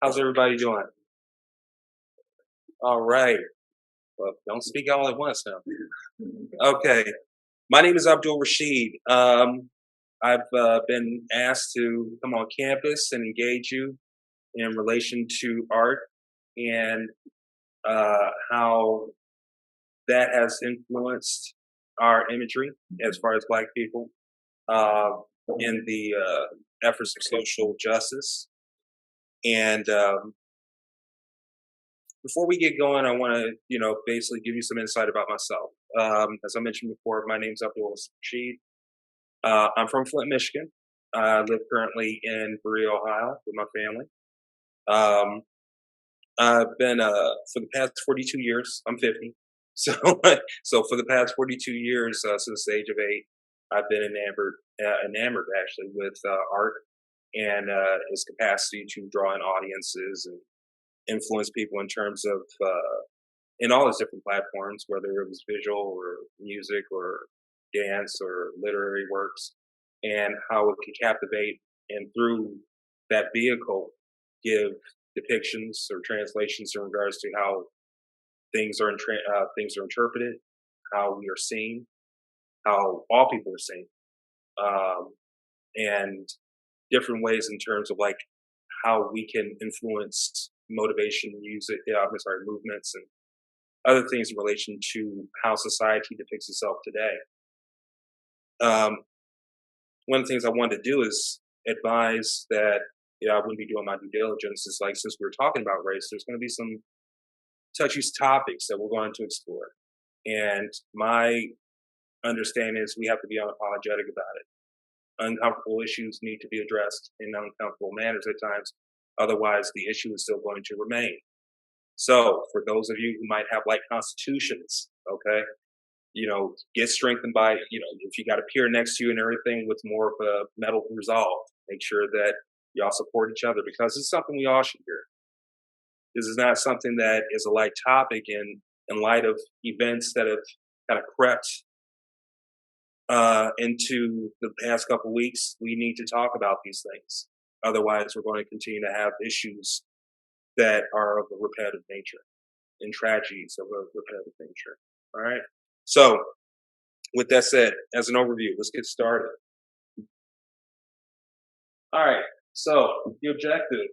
How's everybody doing? All right. Well, don't speak all at once now. Okay. My name is Abdul Rashid. I've been asked to come on campus and engage you in relation to art and how that has influenced our imagery as far as Black people uh, in the efforts of social justice. And before we get going, I want to, basically give you some insight about myself. As I mentioned before, my name's Abdul Rashid. I'm from Flint, Michigan. I live currently in Berea, Ohio, with my family. Um, I've been for the past 42 years. I'm 50, so so for the past 42 years, since the age of 8, I've been enamored actually with art and its capacity to draw in audiences and influence people in terms of in all its different platforms, whether it was visual or music or dance or literary works, and how it could captivate and through that vehicle give depictions or translations in regards to how things are interpreted, how we are seen, how all people are seen, um, and different ways in terms of like how we can influence motivation, music, movements, and other things in relation to how society depicts itself today. Um, one of the things I wanted to do is advise that I wouldn't be doing my due diligence. Is like since we're talking about race, there's going to be some touchy topics that we're going to explore, and my understanding is we have to be unapologetic about it. Uncomfortable issues need to be addressed in uncomfortable manners at times. Otherwise, the issue is still going to remain. So, for those of you who might have like constitutions, okay, get strengthened by, if you got a peer next to you and everything with more of a mental resolve, make sure that y'all support each other because it's something we all should hear. This is not something that is a light topic in light of events that have kind of crept into the past couple of weeks. We need to talk about these things. Otherwise, we're going to continue to have issues that are of a repetitive nature and tragedies of a repetitive nature. All right. So, with that said, as an overview, let's get started. All right. So, the objective,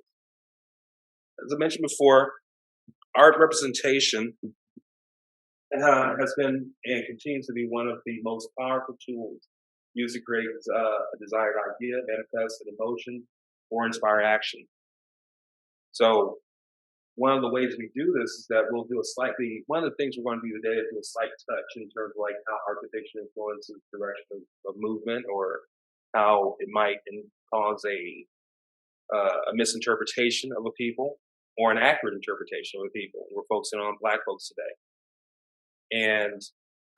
as I mentioned before, art representation has been and continues to be one of the most powerful tools used to create a desired idea, manifest an emotion, or inspire action. So, one of the ways we do this is that we'll do one of the things we're going to do today is do a slight touch in terms of like how art depiction influences the direction of movement or how it might cause a misinterpretation of a people or an accurate interpretation of a people. We're focusing on Black folks today. And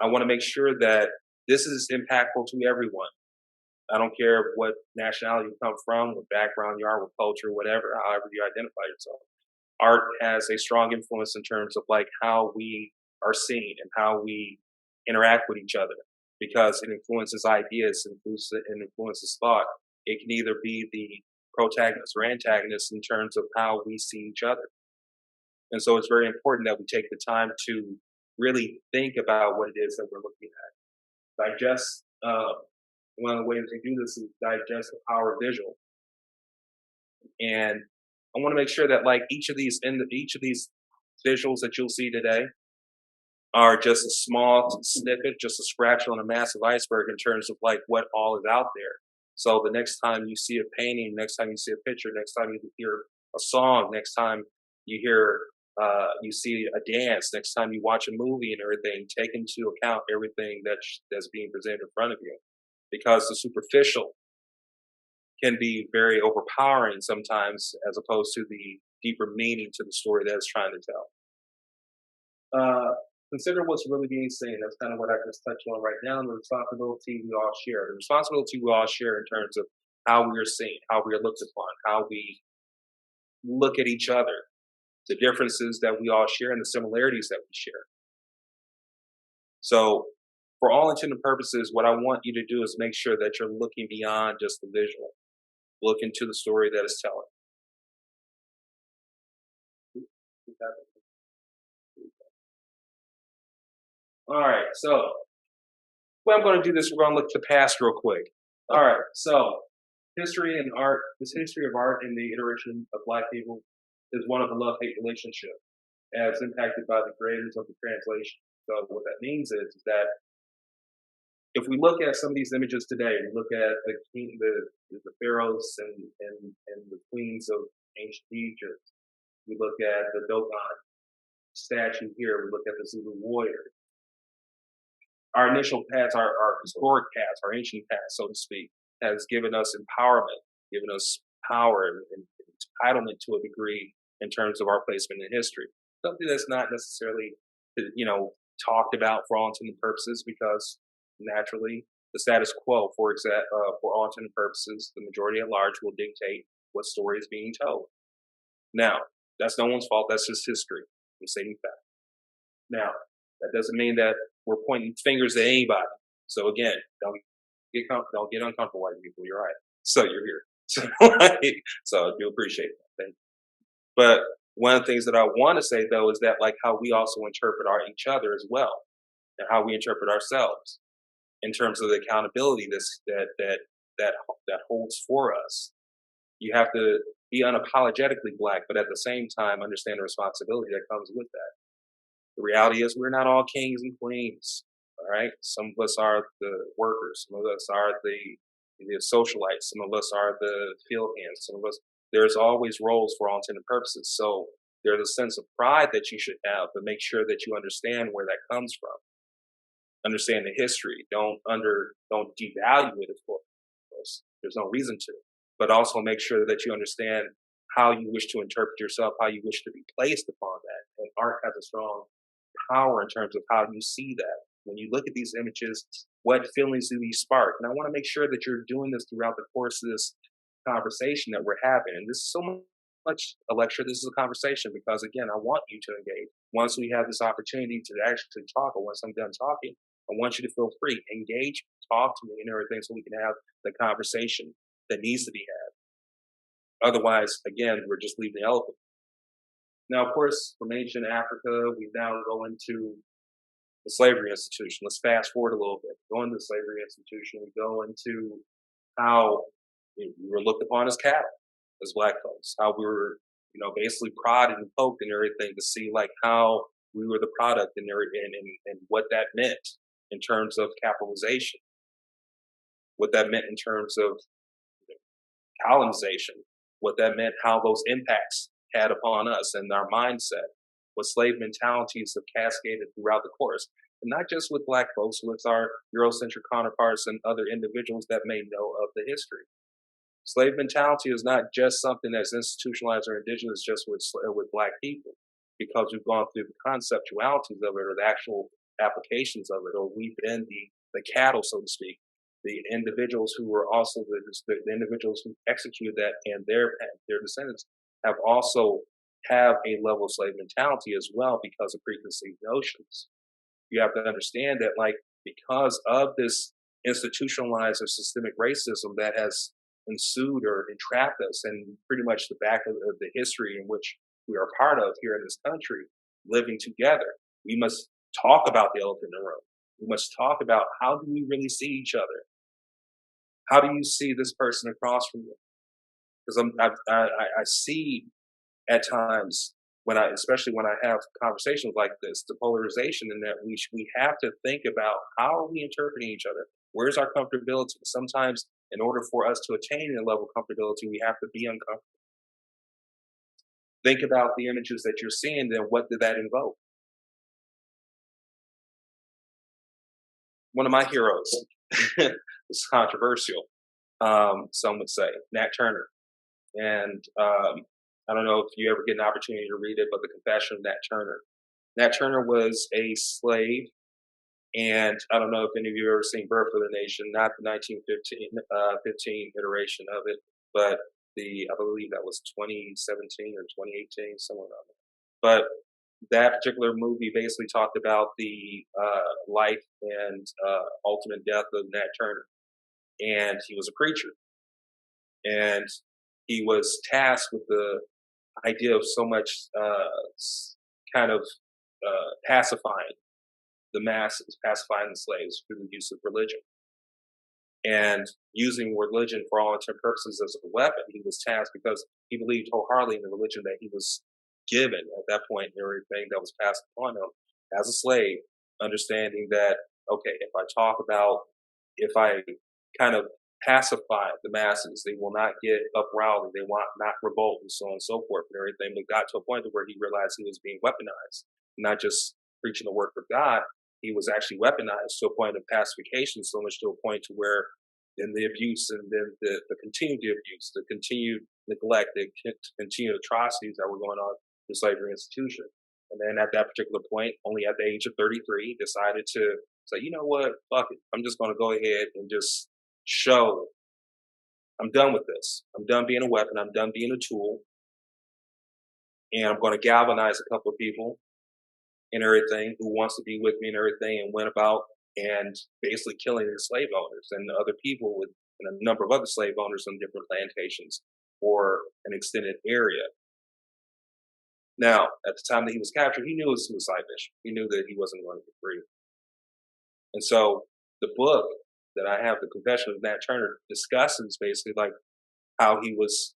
I want to make sure that this is impactful to everyone. I don't care what nationality you come from, what background you are, what culture, whatever, however you identify yourself. Art has a strong influence in terms of like how we are seen and how we interact with each other because it influences ideas and influences thought. It can either be the protagonist or antagonist in terms of how we see each other. And so it's very important that we take the time to really think about what it is that we're looking at. Digest. One of the ways we do this is digest the power of visual. And I want to make sure that like each of these visuals that you'll see today are just a small snippet, just a scratch on a massive iceberg in terms of like what all is out there. So the next time you see a painting, next time you see a picture, next time you hear a song, next time you see a dance, next time you watch a movie and everything, take into account everything that's being presented in front of you, because the superficial can be very overpowering sometimes, as opposed to the deeper meaning to the story that it's trying to tell. Consider what's really being seen. That's kind of what I just touched on right now. The responsibility we all share. The responsibility we all share in terms of how we are seen, how we are looked upon, how we look at each other, the differences that we all share and the similarities that we share. So, for all intended purposes, what I want you to do is make sure that you're looking beyond just the visual. Look into the story that it's telling. All right, so well, I'm going to do this. We're going to look to the past real quick. All right, so history and art. This history of art and the iteration of Black people is one of a love-hate relationship, as impacted by the creators of the translation. So what that means is that if we look at some of these images today, we look at the pharaohs and the queens of ancient Egypt. We look at the Dogon statue here. We look at the Zulu warrior. Our initial past, our historic past, our ancient past, so to speak, has given us empowerment, given us power and entitlement to a degree in terms of our placement in history. Something that's not necessarily, talked about for all intents and purposes, because naturally the status quo, for all intents and purposes, the majority at large will dictate what story is being told. Now, that's no one's fault. That's just history. I'm stating fact. Now, that doesn't mean that we're pointing fingers at anybody. So again, don't get uncomfortable, white people. You're right. So you're here. So I do appreciate that. Thank you. But one of the things that I want to say though is that like how we also interpret each other as well, and how we interpret ourselves in terms of the accountability that holds for us. You have to be unapologetically Black, but at the same time understand the responsibility that comes with that. The reality is we're not all kings and queens. All right. Some of us are the workers. Some of us are the socialites. Some of us are the field hands. Some of us, there's always roles for all intents and purposes. So there's a sense of pride that you should have, but make sure that you understand where that comes from. Understand the history. Don't devalue it, of course. There's no reason to. But also make sure that you understand how you wish to interpret yourself, how you wish to be placed upon that. And art has a strong power in terms of how you see that. When you look at these images, what feelings do these spark? And I want to make sure that you're doing this throughout the course of this conversation that we're having. And this is so much a lecture, this is a conversation, because again, I want you to engage. Once we have this opportunity to actually talk, or once I'm done talking, I want you to feel free, engage, talk to me and everything so we can have the conversation that needs to be had. Otherwise, again, we're just leaving the elephant. Now, of course, from ancient Africa, we now go into the slavery institution. Let's fast forward a little bit. Go into the slavery institution. We go into how we were looked upon as cattle, as Black folks. How we were, basically prodded and poked and everything to see like how we were the product and what that meant in terms of capitalization. What that meant in terms of colonization. What that meant, how those impacts had upon us and our mindset, what slave mentalities have cascaded throughout the course. And not just with Black folks, with our Eurocentric counterparts and other individuals that may know of the history. Slave mentality is not just something that's institutionalized or indigenous just with Black people, because we've gone through the conceptualities of it or the actual applications of it, or we've been the cattle, so to speak. The individuals who were also the individuals who executed that and their descendants have also have a level of slave mentality as well because of preconceived notions. You have to understand that, like, because of this institutionalized or systemic racism that has ensued or entrapped us, and pretty much the back of the history in which we are part of here in this country, living together, we must talk about the elephant in the room. We must talk about how do we really see each other? How do you see this person across from you? Because I see at times especially when I have conversations like this, the polarization in that we have to think about how are we interpreting each other? Where's our comfortability? Sometimes in order for us to attain a level of comfortability, we have to be uncomfortable. Think about the images that you're seeing, then what did that invoke? One of my heroes, it's controversial, some would say, Nat Turner. And I don't know if you ever get an opportunity to read it, but The Confession of Nat Turner. Nat Turner was a slave, and I don't know if any of you have ever seen Birth of the Nation, not the 1915 iteration of it, but I believe that was 2017 or 2018, somewhere around there. But that particular movie basically talked about the life and ultimate death of Nat Turner. And he was a preacher. And he was tasked with the idea of so much kind of pacifying the masses, pacifying the slaves through the use of religion. And using religion for all intents and purposes as a weapon, he was tasked because he believed wholeheartedly in the religion that he was given at that point and everything that was passed upon him as a slave, understanding that, okay, if I kind of pacify the masses, they will not get up rowdy, they will not revolt, and so on and so forth and everything. But got to a point where he realized he was being weaponized, not just preaching the word of God. He was actually weaponized to a point of pacification, so much to a point to where then the abuse and then the continued abuse, the continued neglect, the continued atrocities that were going on in the slavery institution. And then at that particular point, only at the age of 33, decided to say, you know what, fuck it. I'm just going to go ahead and just show I'm done with this. I'm done being a weapon. I'm done being a tool. And I'm going to galvanize a couple of people and everything who wants to be with me and everything, and went about and basically killing the slave owners and the other people with and a number of other slave owners on different plantations for an extended area. Now, at the time that he was captured, he knew it was a suicide mission. He knew that he wasn't going to get free. And so the book that I have, The Confession of Nat Turner, discusses basically like how he was,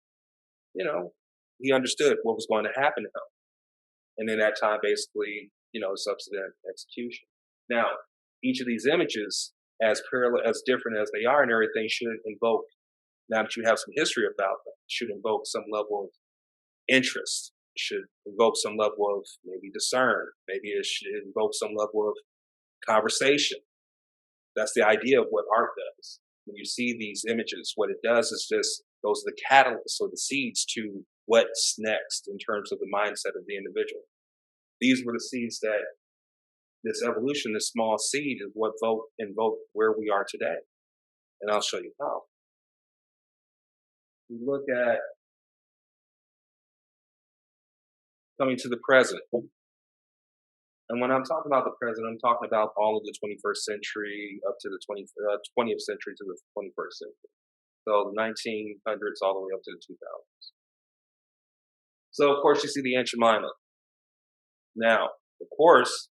he understood what was going to happen to him. And in that time, basically, subsequent execution. Now, each of these images, as different as they are and everything, should invoke, now that you have some history about them, should invoke some level of interest, should invoke some level of maybe discern, maybe it should invoke some level of conversation. That's the idea of what art does. When you see these images, what it does is just those are the catalysts or the seeds to what's next in terms of the mindset of the individual. These were the seeds that this evolution, this small seed, is what invoked where we are today. And I'll show you how. We look at coming to the present. And when I'm talking about the present, I'm talking about all of the 21st century up to the 20th century to the 21st century. So the 1900s all the way up to the 2000s. So, of course, you see the Aunt Jemima. Now, of course,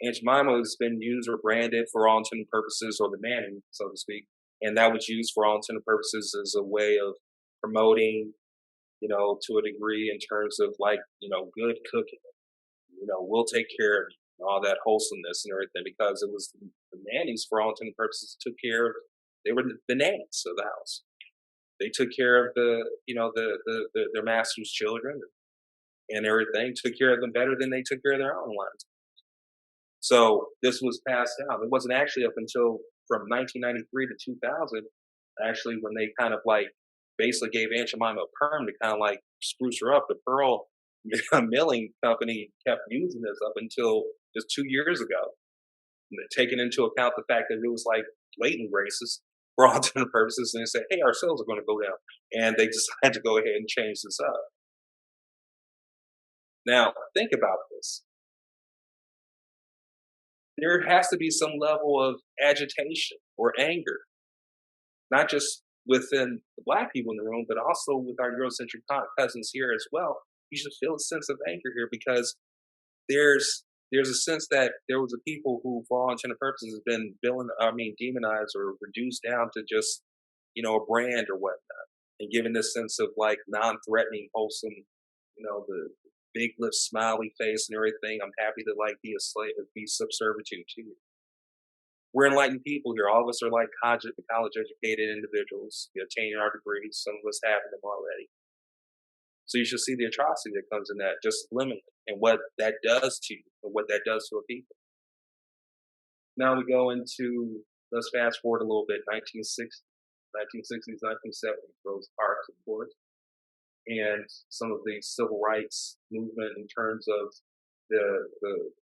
Aunt Jemima has been used or branded for all intended purposes, or the Manning, so to speak. And that was used for all intended purposes as a way of promoting, to a degree in terms of good cooking. We'll take care of you, and all that wholesomeness and everything, because it was the nannies, for all intended purposes, they were the nannies of the house. They took care of their master's children and everything, took care of them better than they took care of their own lives. So this was passed down. It wasn't actually up until from 1993 to 2000, actually, when they kind of basically gave Aunt Jemima a perm to kind of spruce her up. The Pearl Milling Company kept using this up until just 2 years ago, taking into account the fact that it was blatant racist for all intents and purposes, and they said, hey, our sales are going to go down. And they decided to go ahead and change this up. Now, think about this. There has to be some level of agitation or anger, not just within the Black people in the room, but also with our Eurocentric cousins here as well. You should feel a sense of anger here, because there's a sense that there was a people who, for all intended purposes, have been demonized or reduced down to just, a brand or whatnot, and given this sense of non-threatening, wholesome, the big lips, smiley face and everything. I'm happy to be a slave, be subservitude to you. We're enlightened people here. All of us are college educated individuals. We obtain our degrees. Some of us have them already. So you should see the atrocity that comes in that, just subliminally, and what that does to you, and what that does to a people. Now we go into, let's fast forward a little bit, 1960s, 1970s, Rosa Parks, of course, and some of the civil rights movement in terms of the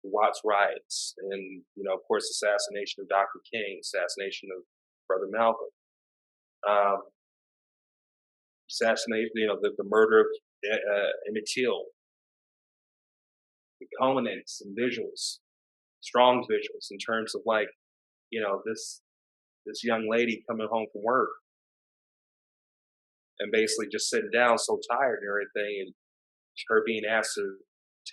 Watts riots, and of course, assassination of Dr. King, assassination of Brother Malcolm, assassination, the murder of Emmett Till, the culminates and visuals, strong visuals in terms of this young lady coming home from work and basically just sitting down so tired and everything, and her being asked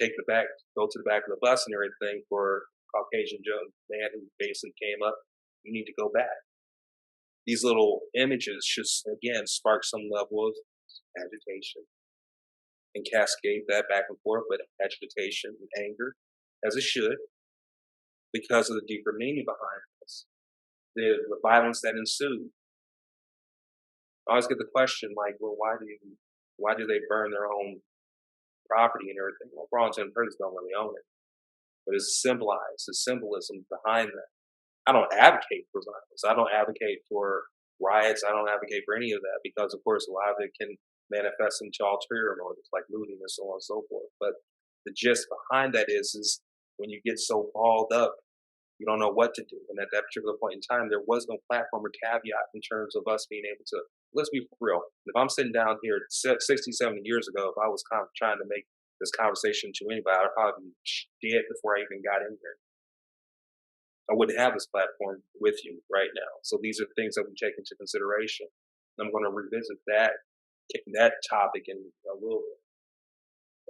take the back, go to the back of the bus and everything for Caucasian Joe man who basically came up. You need to go back. These little images should again spark some level of agitation and cascade that back and forth with agitation and anger, as it should, because of the deeper meaning behind this. The violence that ensued. I always get the question like, well, why do they burn their own property and everything? Well, for all intents and purposes, don't really own it, but it's symbolized, the symbolism behind that. I don't advocate for violence. I don't advocate for riots. I don't advocate for any of that because, of course, a lot of it can manifest into ulterior motives like looting and so on and so forth. But the gist behind that is when you get so balled up, you don't know what to do. And at that particular point in time, there was no platform or caveat in terms of us being able to, let's be real. If I'm sitting down here 60, 70 years ago, if I was kind of trying to make this conversation to anybody, I'd probably be dead before I even got in here. I wouldn't have this platform with you right now. So these are things that we take into consideration. I'm going to revisit that topic in a little bit.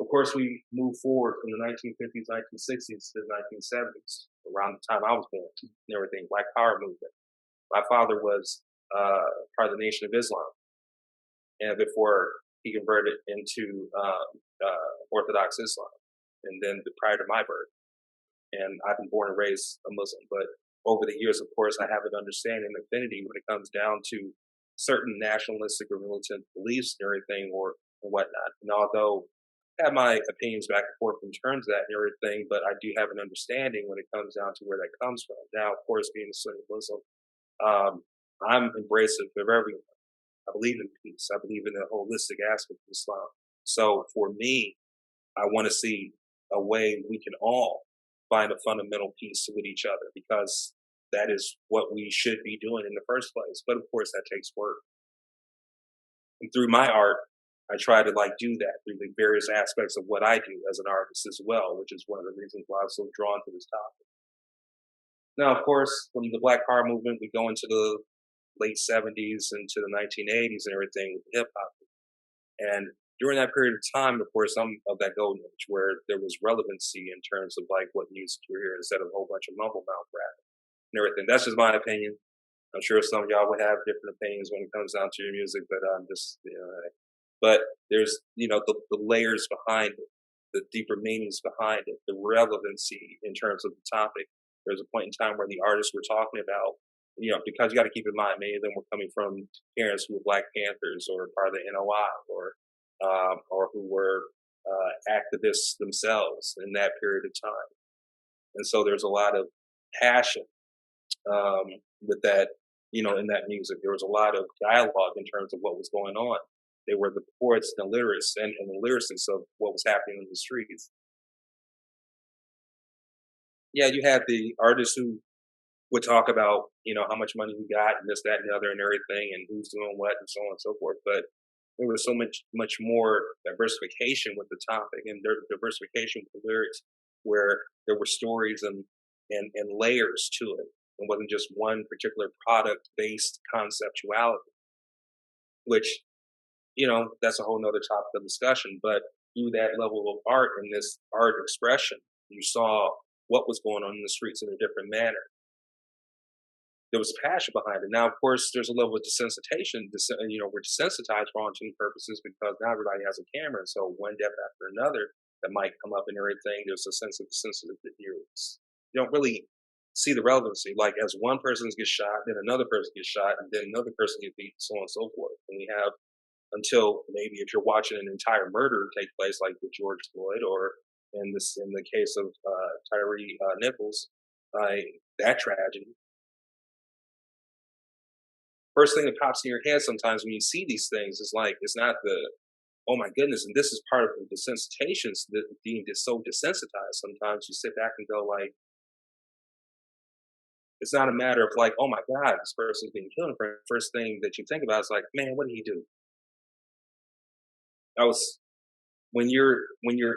Of course, we move forward from the 1950s, 1960s to the 1970s, around the time I was born and everything, Black Power movement. My father was part of the Nation of Islam, and before he converted into Orthodox Islam, and then prior to my birth. And I've been born and raised a Muslim, but over the years, of course, I have an understanding and affinity when it comes down to certain nationalistic or militant beliefs and everything and whatnot. And although I have my opinions back and forth in terms of that and everything, but I do have an understanding when it comes down to where that comes from. Now, of course, being a Sunni Muslim, I'm embracive of everyone. I believe in peace. I believe in the holistic aspect of Islam. So for me, I want to see a way we can all find a fundamental peace with each other because that is what we should be doing in the first place. But of course, that takes work. And through my art, I try to do that through the various aspects of what I do as an artist as well, which is one of the reasons why I'm so drawn to this topic. Now, of course, from the Black Power movement, we go into the late 70s into the 1980s and everything with hip hop. And during that period of time, of course, I'm of that golden age where there was relevancy in terms of what music you hear instead of a whole bunch of mumble mouth rap and everything. That's just my opinion. I'm sure some of y'all would have different opinions when it comes down to your music, but I'm just, but there's, the layers behind it, the deeper meanings behind it, the relevancy in terms of the topic. There's a point in time where the artists we're talking about, because you got to keep in mind, many of them were coming from parents who were Black Panthers or part of the NOI or who were activists themselves in that period of time. And so there's a lot of passion with that, in that music. There was a lot of dialogue in terms of what was going on. They were the poets and the lyrics and the lyricists of what was happening in the streets. Yeah, you had the artists who would talk about, how much money we got and this, that, and the other and everything and who's doing what and so on and so forth. But there was so much more diversification with the topic and diversification with the lyrics where there were stories and layers to it. It wasn't just one particular product-based conceptuality, which, that's a whole nother topic of discussion. But through that level of art and this art expression, you saw what was going on in the streets in a different manner. There was passion behind it. Now, of course, there's a level of desensitization. We're desensitized for all intents and purposes because now everybody has a camera. So one death after another that might come up and everything, there's a sense of desensitization. You don't really see the relevancy. Like as one person gets shot, then another person gets shot, and then another person gets beat, so on and so forth. And we have until maybe if you're watching an entire murder take place, like with George Floyd, or in the case of Tyre Nichols, that tragedy. First thing that pops in your head sometimes when you see these things is it's not the, oh my goodness, and this is part of the desensitization, being so desensitized. Sometimes you sit back and go it's not a matter of oh my God, this person's being killed. The first thing that you think about is man, what did he do? When you're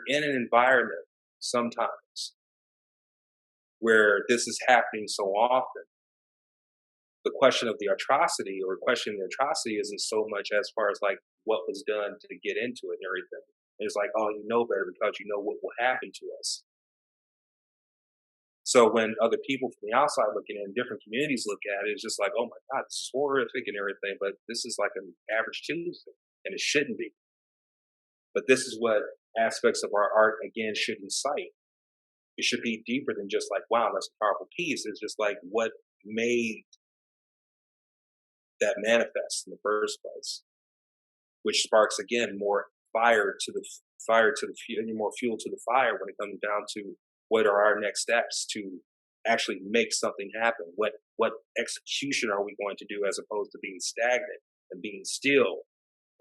in an environment sometimes where this is happening so often, the question of the atrocity or questioning the atrocity isn't so much as far as what was done to get into it and everything. It's like, oh, you know better because you know what will happen to us. So when other people from the outside looking in, different communities look at it, it's just like, oh my God, this is horrific and everything. But this is like an average Tuesday, and it shouldn't be. But this is what aspects of our art again should incite. It should be deeper than just like, wow, that's a powerful piece. It's just like what made that manifest in the first place, which sparks again more fire to the more fuel to the fire when it comes down to what are our next steps to actually make something happen. What execution are we going to do as opposed to being stagnant and being still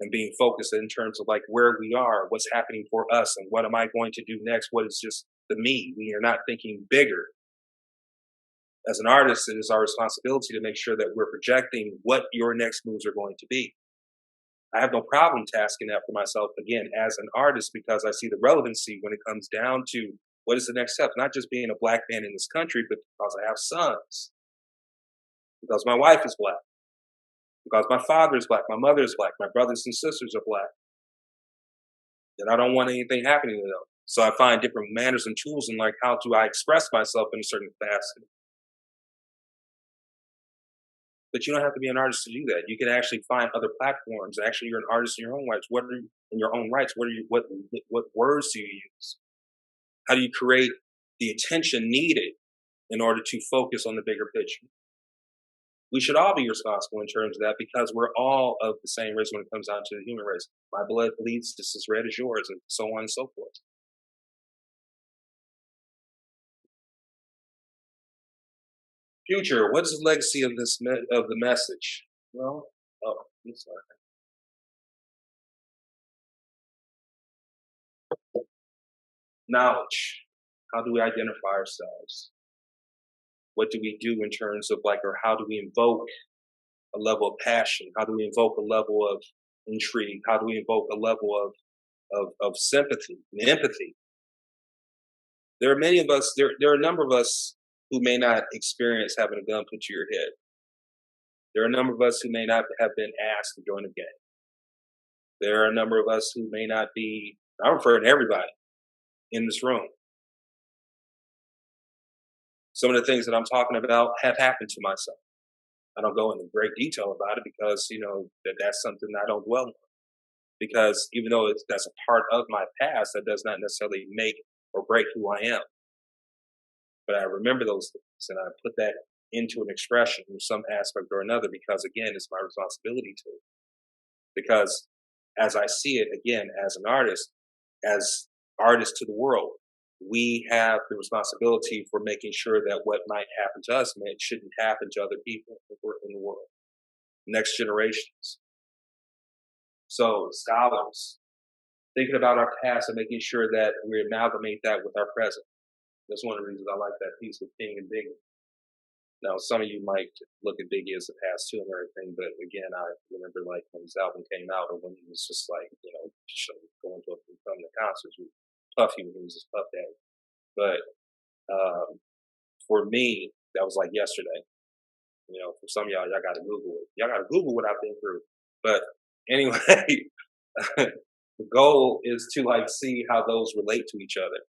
and being focused in terms of like where we are, what's happening for us, and what am I going to do next? What is just the me? We are not thinking bigger. As an artist, it is our responsibility to make sure that we're projecting what your next moves are going to be. I have no problem tasking that for myself again as an artist because I see the relevancy when it comes down to what is the next step, not just being a black man in this country, but because I have sons, because my wife is black, because my father is black, my mother is black, my brothers and sisters are black, and I don't want anything happening to them. So I find different manners and tools in like how do I express myself in a certain capacity. But you don't have to be an artist to do that. You can actually find other platforms. Actually, you're an artist in your own rights. What are you, in your own rights? What words do you use? How do you create the attention needed in order to focus on the bigger picture? We should all be responsible in terms of that because we're all of the same race when it comes down to the human race. My blood bleeds just as red as yours, and so on and so forth. Future, what is the legacy of of the message? Well, oh, I'm sorry. Knowledge. How do we identify ourselves? What do we do in terms of like, or how do we invoke a level of passion? How do we invoke a level of intrigue? How do we invoke a level of sympathy and empathy? There are many of us, there are a number of us who may not experience having a gun put to your head. There are a number of us who may not have been asked to join a gang. There are a number of us who may not be, I'm referring to everybody in this room. Some of the things that I'm talking about have happened to myself. I don't go into great detail about it because, you know, that's something I don't dwell on. Because even though that's a part of my past, that does not necessarily make or break who I am. But I remember those things and I put that into an expression in some aspect or another because, again, it's my responsibility to. Because as I see it, again, as an artist, as artists to the world, we have the responsibility for making sure that what might happen to us, it shouldn't happen to other people in the world, next generations. So, scholars, thinking about our past and making sure that we amalgamate that with our present. That's one of the reasons I like that piece with King and Biggie. Now, some of you might look at Biggie as the past too and everything, but again, I remember like when his album came out or when he was just like, you know, going to come to concerts with Puffy when he was just Puff Daddy. But for me, that was like yesterday. You know, for some of y'all got to Google it. Y'all got to Google what I've been through. But anyway, the goal is to like see how those relate to each other,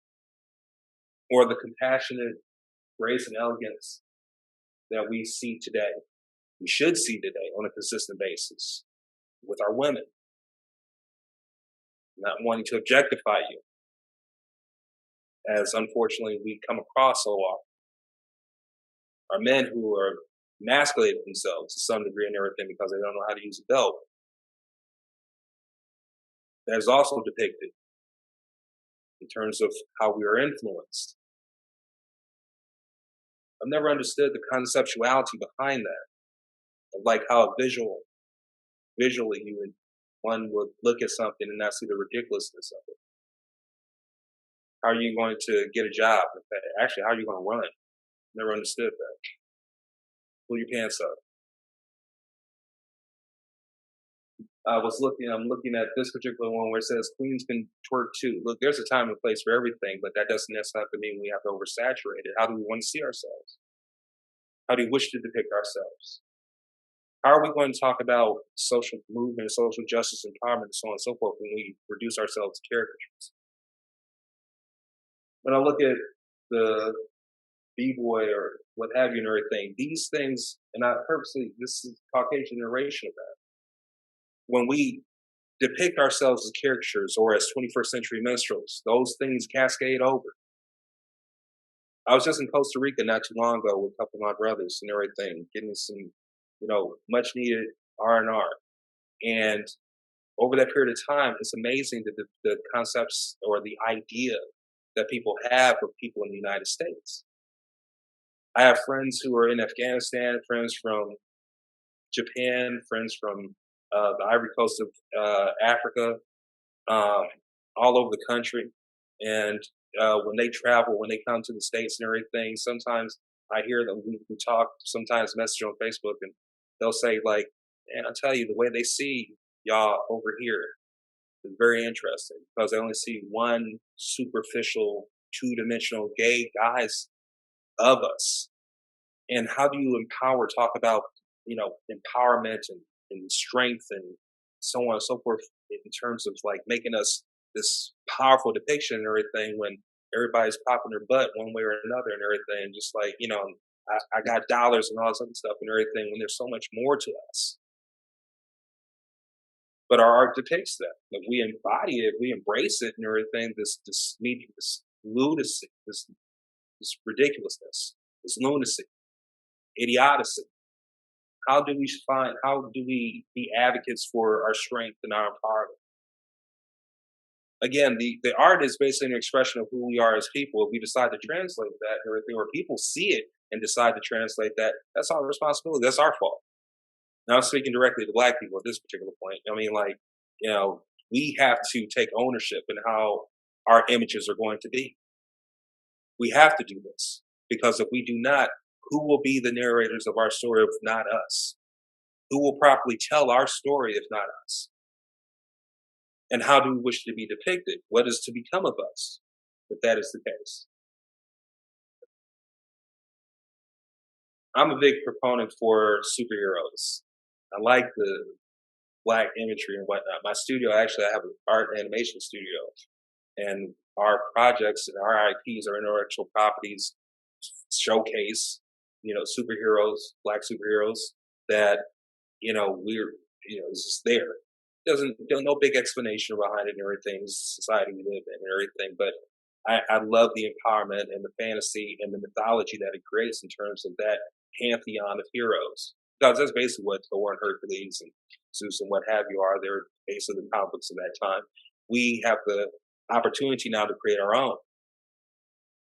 or the compassionate grace and elegance that we see today, we should see today on a consistent basis with our women, not wanting to objectify you, as unfortunately we come across so often. Our men who are emasculating themselves to some degree and everything because they don't know how to use a belt. That is also depicted in terms of how we are influenced. I've never understood the conceptuality behind that, of like how visually one would look at something and not see the ridiculousness of it. How are you going to get a job? Actually, how are you going to run? Never understood that. Pull your pants up. I'm looking at this particular one where it says queens can twerk too. Look, there's a time and place for everything, but that doesn't necessarily mean we have to oversaturate it. How do we want to see ourselves? How do we wish to depict ourselves? How are we going to talk about social movement, social justice, empowerment, and so on and so forth when we reduce ourselves to caricatures? When I look at the b-boy or what have you and everything, these things, and I purposely, this is Caucasian narration of that. When we depict ourselves as caricatures or as 21st century minstrels, those things cascade over. I was just in Costa Rica not too long ago with a couple of my brothers and everything, getting some, much needed R&R. And over that period of time, it's amazing that the concepts or the idea that people have of people in the United States. I have friends who are in Afghanistan, friends from Japan, friends from the Ivory Coast of Africa, um, all over the country. And when they travel, when they come to the States and everything, sometimes I hear that we talk, sometimes message on Facebook, and they'll say, like, man, I tell you, the way they see y'all over here is very interesting because they only see one superficial, two-dimensional gay guys of us. And how do you talk about, empowerment and strength and so on and so forth in terms of like making us this powerful depiction and everything when everybody's popping their butt one way or another and everything, just like, I got dollars and all this other stuff and everything when there's so much more to us. But our art depicts that. If we embody it, we embrace it and everything, this lunacy, this ridiculousness, this lunacy, idiocy. How do we be advocates for our strength and our empowerment? Again, the art is basically an expression of who we are as people. If we decide to translate that and everything, or people see it and decide to translate that, that's our responsibility. That's our fault. Now I'm speaking directly to black people at this particular point. I mean, like, we have to take ownership in how our images are going to be. We have to do this because if we do not, who will be the narrators of our story if not us? Who will properly tell our story if not us? And how do we wish to be depicted? What is to become of us if that is the case? I'm a big proponent for superheroes. I like the black imagery and whatnot. My studio, actually, I have an art and animation studio, and our projects and our IPs, our intellectual properties, showcase, superheroes, black superheroes that we're it's just there. Doesn't no big explanation behind it and everything. It's the society we live in and everything, but I love the empowerment and the fantasy and the mythology that it creates in terms of that pantheon of heroes. Because that's basically what Thor and Hercules and Zeus and what have you are. They're basically the conflicts of that time. We have the opportunity now to create our own.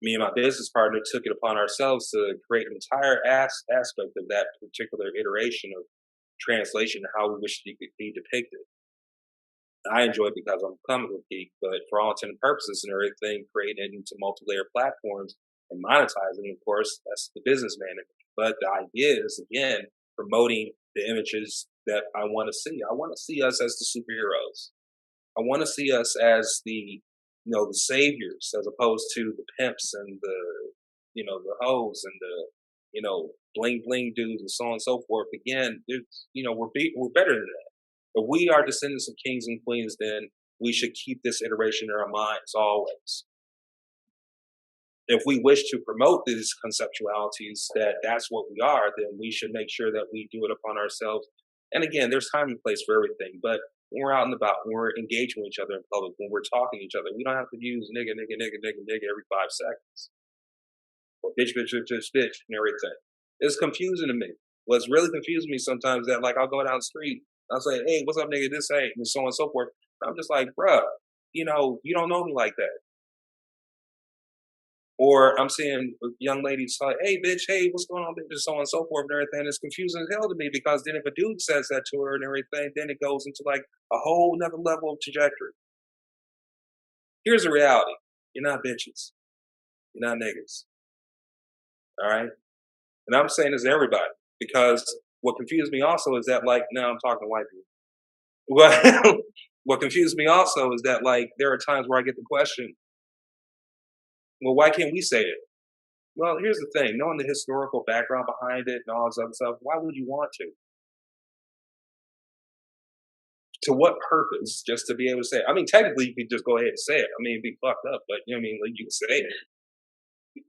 Me and my business partner took it upon ourselves to create an entire aspect of that particular iteration of translation, how we wish it could be depicted. I enjoy it because I'm a comic book geek, but for all intents and purposes and everything, creating it into multi-layer platforms and monetizing, of course, that's the businessman in me. But the idea is, again, promoting the images that I want to see. I want to see us as the superheroes. I want to see us as the saviors, as opposed to the pimps and the hoes and the, bling bling dudes and so on and so forth. Again, we're better than that. If we are descendants of kings and queens, then we should keep this iteration in our minds always. If we wish to promote these conceptualities that that's what we are, then we should make sure that we do it upon ourselves. And again, there's time and place for everything. But when we're out and about, when we're engaging with each other in public, when we're talking to each other, we don't have to use nigga, nigga, nigga, nigga, nigga every 5 seconds. Or bitch, bitch, bitch, bitch, bitch, and everything. It's confusing to me. What's really confusing me sometimes is that, like, I'll go down the street, I'll say, hey, what's up, nigga, this ain't, and so on and so forth. I'm just like, bruh, you don't know me like that. Or I'm seeing young ladies like, hey, bitch, hey, what's going on, bitch, and so on and so forth and everything. It's confusing as hell to me because then if a dude says that to her and everything, then it goes into like a whole nother level of trajectory. Here's the reality. You're not bitches. You're not niggas. All right? And I'm saying this to everybody because what confused me also is that, like, now I'm talking to white people. What confused me also is that, like, there are times where I get the question, well, why can't we say it? Well, here's the thing. Knowing the historical background behind it and all this other stuff, why would you want to? To what purpose? Just to be able to say it. I mean, technically, you could just go ahead and say it. I mean, it'd be fucked up, but you know what I mean? Like, you can say it.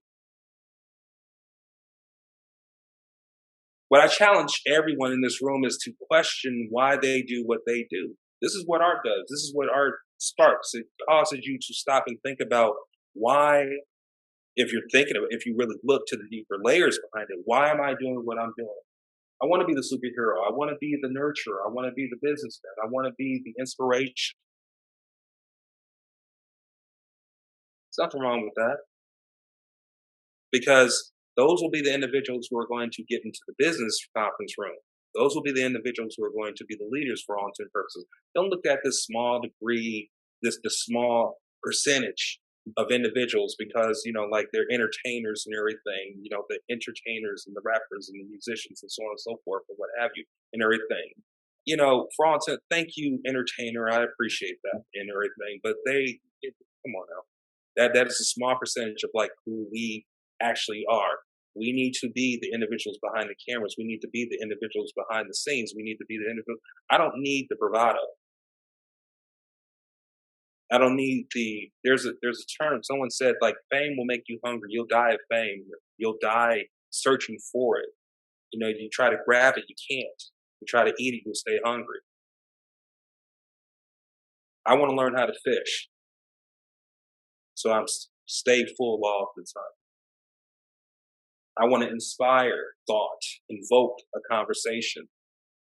What I challenge everyone in this room is to question why they do what they do. This is what art does. This is what art sparks. It causes you to stop and think about why, if you're thinking of it, if you really look to the deeper layers behind it, why am I doing what I'm doing? I want to be the superhero. I want to be the nurturer. I want to be the businessman. I want to be the inspiration. There's nothing wrong with that because those will be the individuals who are going to get into the business conference room. Those will be the individuals who are going to be the leaders for all intents and purposes. Don't look at this small degree, this small percentage of individuals because like they're entertainers and everything. The entertainers and the rappers and the musicians and so on and so forth, or what have you, and everything. For all intent, thank you, entertainer. I appreciate that and everything. But come on now. That is a small percentage of like who we actually are. We need to be the individuals behind the cameras. We need to be the individuals behind the scenes. We need to be the individual. I don't need the bravado. I don't need there's a term someone said like fame will make you hungry. You'll die of fame. You'll die searching for it. You try to grab it, you can't. You try to eat it, you'll stay hungry. I want to learn how to fish. So I'm stay full all the time. I want to inspire thought, invoke a conversation.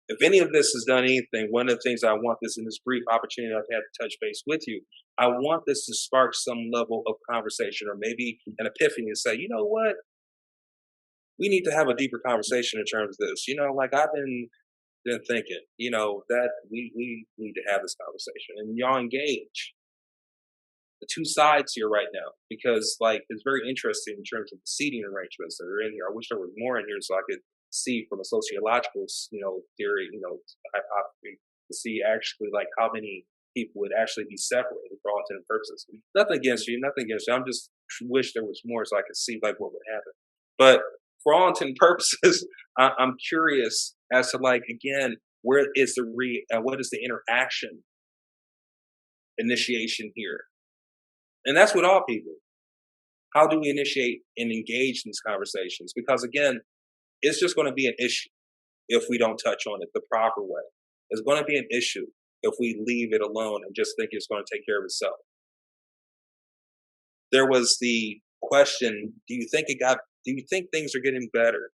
If any of this has done anything, one of the things I want this in this brief opportunity I've had to touch base with you, I want this to spark some level of conversation or maybe an epiphany to say, you know what? We need to have a deeper conversation in terms of this. Like I've been thinking, that we need to have this conversation and y'all engage the two sides here right now because like it's very interesting in terms of the seating arrangements that are in here. I wish there was more in here so I could see from a sociological theory, hypothesis to see actually like how many people would actually be separated for all intents and purposes. Nothing against you. I'm just wish there was more so I could see like what would happen. But for all intents and purposes, I'm curious as to like again, where is what is the interaction initiation here? And that's with all people. How do we initiate and engage in these conversations? Because again, it's just going to be an issue if we don't touch on it the proper way. It's going to be an issue if we leave it alone and just think it's going to take care of itself. There was the question, do you think things are getting better?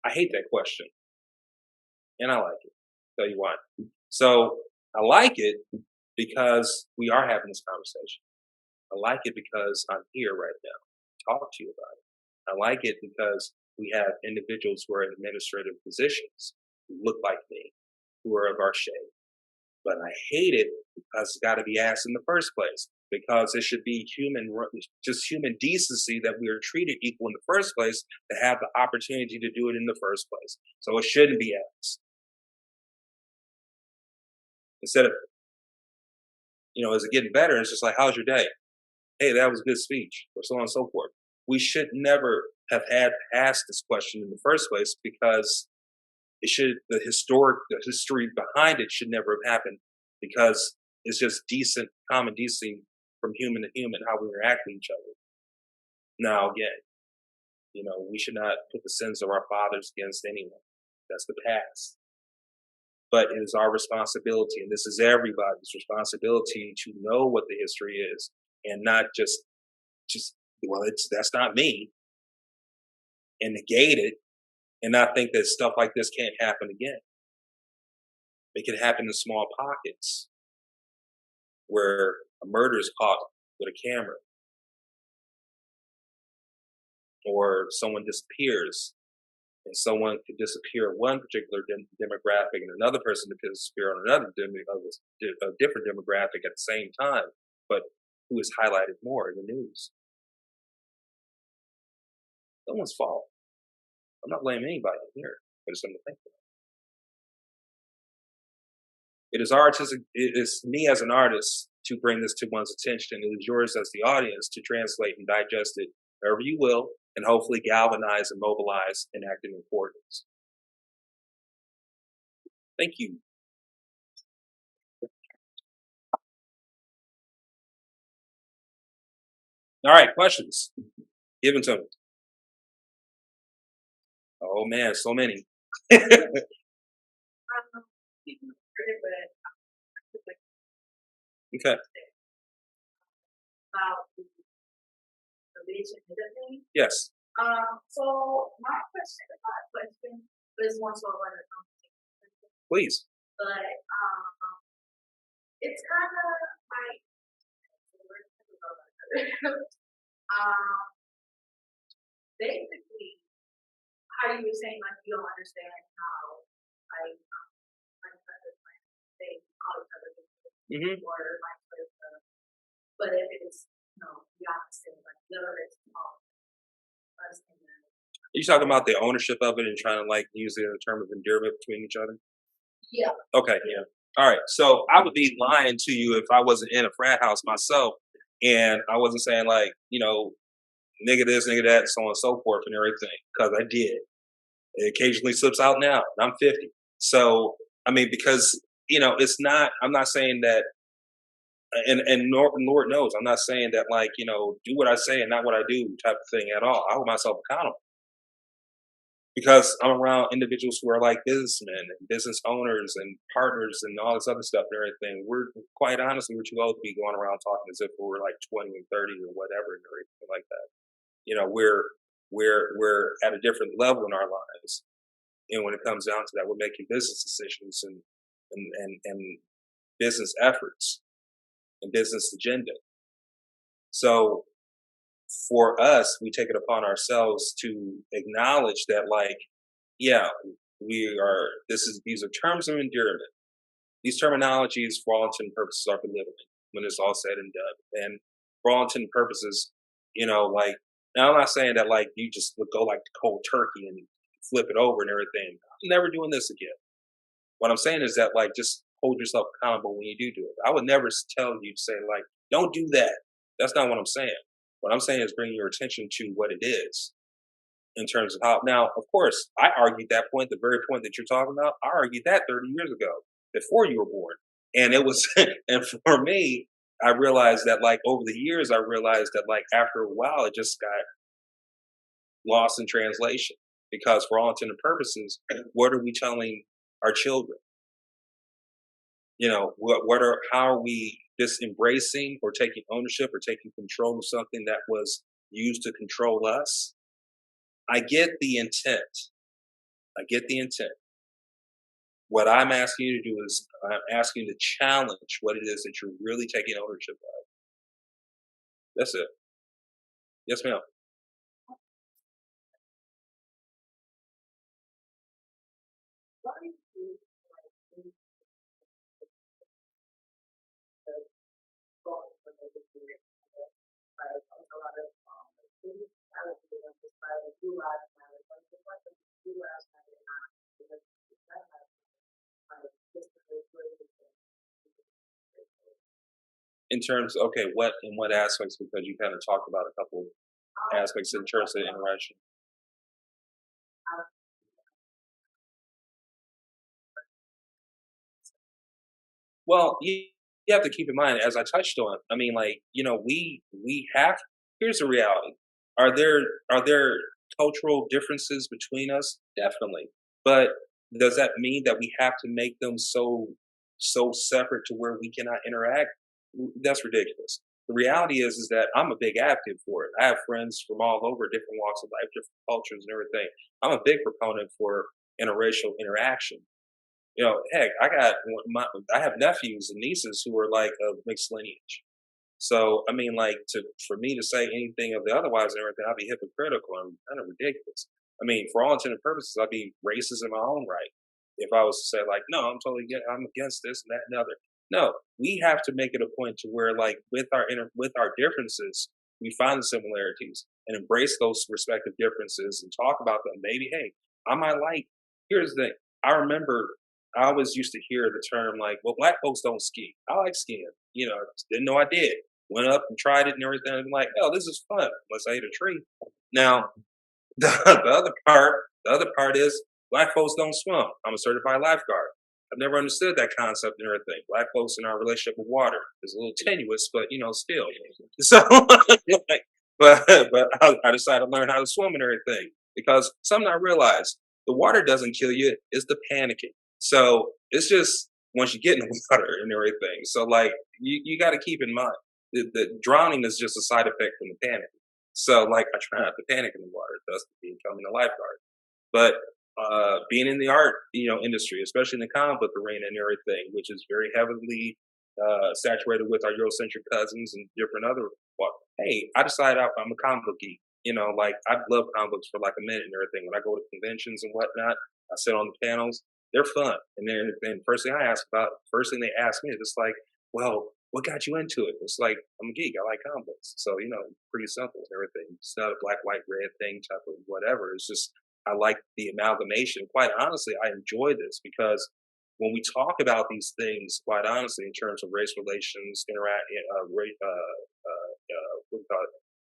I hate that question. And I like it. I'll tell you why. So I like it because we are having this conversation. I like it because I'm here right now to talk to you about it. I like it because we have individuals who are in administrative positions who look like me, who are of our shade. But I hate it because it's got to be asked in the first place. Because it should be just human decency that we are treated equal in the first place to have the opportunity to do it in the first place. So it shouldn't be asked. Instead of, is it getting better? It's just like, how's your day? Hey, that was a good speech, or so on and so forth. We should never have had to ask this question in the first place because the history behind it should never have happened because it's just common decency from human to human, how we interact with each other. Now, again, we should not put the sins of our fathers against anyone. That's the past. But it is our responsibility, and this is everybody's responsibility to know what the history is and not that's not me and negate it and not think that stuff like this can't happen again. It can happen in small pockets where a murder is caught with a camera or someone disappears and someone could disappear in one particular demographic and another person could disappear on another a different demographic at the same time, but who is highlighted more in the news. No one's fault. I'm not blaming anybody here, but it's something to think about. It is me as an artist to bring this to one's attention. It is yours as the audience to translate and digest it however you will, and hopefully galvanize and mobilize and act in importance. Thank you. All right, questions. Give them to me. Oh man, so many. Okay. Yes. Please. Hmm. You talking about the ownership of it and trying to like use it in a term of endearment between each other? Okay, yeah. All right. So I would be lying to you if I wasn't in a frat house myself and I wasn't saying like, nigga this, nigga that, so on and so forth and everything. Because I did. It occasionally slips out now, and I'm 50. So I mean, because it's not. I'm not saying that, Lord knows, I'm not saying that like do what I say and not what I do type of thing at all. I hold myself accountable because I'm around individuals who are like businessmen and business owners and partners and all this other stuff and everything. We're quite honestly, we're too old to be going around talking as if we're like 20 and 30 or whatever and everything like that. We're at a different level in our lives, and when it comes down to that, we're making business decisions and business efforts and business agenda. So for us, we take it upon ourselves to acknowledge that, like, yeah, we are. These are terms of endearment. These terminologies, for all intents and purposes, are belittling when it's all said and done. And for all intents and purposes, like, now I'm not saying that like you just would go like cold turkey and flip it over and everything. I'm never doing this again. What I'm saying is that like just hold yourself accountable when you do it. I would never tell you to say like don't do that. That's not what I'm saying. What I'm saying is bring your attention to what it is in terms of how. Now, of course, I argued that point, the very point that you're talking about. I argued that 30 years ago before you were born, and it was, and for me, I realized that like over the years, I realized that like after a while, it just got lost in translation because for all intents and purposes, what are we telling our children? What are how are we just embracing or taking ownership or taking control of something that was used to control us? I get the intent. I get the intent. What I'm asking you to do is I'm asking you to challenge what it is that you're really taking ownership of. That's it. Yes, ma'am. In terms, okay, what in what aspects? Because you kind of talked about a couple aspects in terms of interaction. Well, you have to keep in mind, as I touched on. I mean, like we have. Here's the reality: are there are there cultural differences between us? Definitely, but does that mean that we have to make them so separate to where we cannot interact? That's ridiculous. The reality is that I'm a big advocate for it. I have friends from all over, different walks of life, different cultures, and everything. I'm a big proponent for interracial interaction. Heck, I have nephews and nieces who are like of mixed lineage. So I mean, like for me to say anything of the otherwise and everything, I'd be hypocritical and kind of ridiculous. I mean, for all intents and purposes, I'd be racist in my own right if I was to say like, no, I'm against this and that and the other. No, we have to make it a point to where like with our differences, we find the similarities and embrace those respective differences and talk about them. Maybe, hey, I might like. Here's the thing. I remember I always used to hear the term like, "Well, black folks don't ski." I like skiing. Didn't know I did. Went up and tried it and everything. I'm like, "Oh, this is fun." Unless I hit a tree. Now, the other part is black folks don't swim. I'm a certified lifeguard. I've never understood that concept and everything. Black folks in our relationship with water is a little tenuous, but still. So, like, but I decided to learn how to swim and everything because something I realized: the water doesn't kill you; it's the panicking. So it's just once you get in the water and everything. So like you got to keep in mind that drowning is just a side effect from the panic. So like I try not to panic in the water, thus becoming a lifeguard. But being in the art, industry, especially in the comic book arena and everything, which is very heavily saturated with our Eurocentric cousins and different other. Well, hey, I decided I'm a comic book geek. Like I love comic books for like a minute and everything. When I go to conventions and whatnot, I sit on the panels. They're fun, and then first thing they ask me is just like, well, what got you into it? It's like I'm a geek. I like comic books, so pretty simple and everything. It's not a black, white, red thing type of whatever. It's just I like the amalgamation. Quite honestly, I enjoy this because when we talk about these things, quite honestly, in terms of race relations, what do you call it,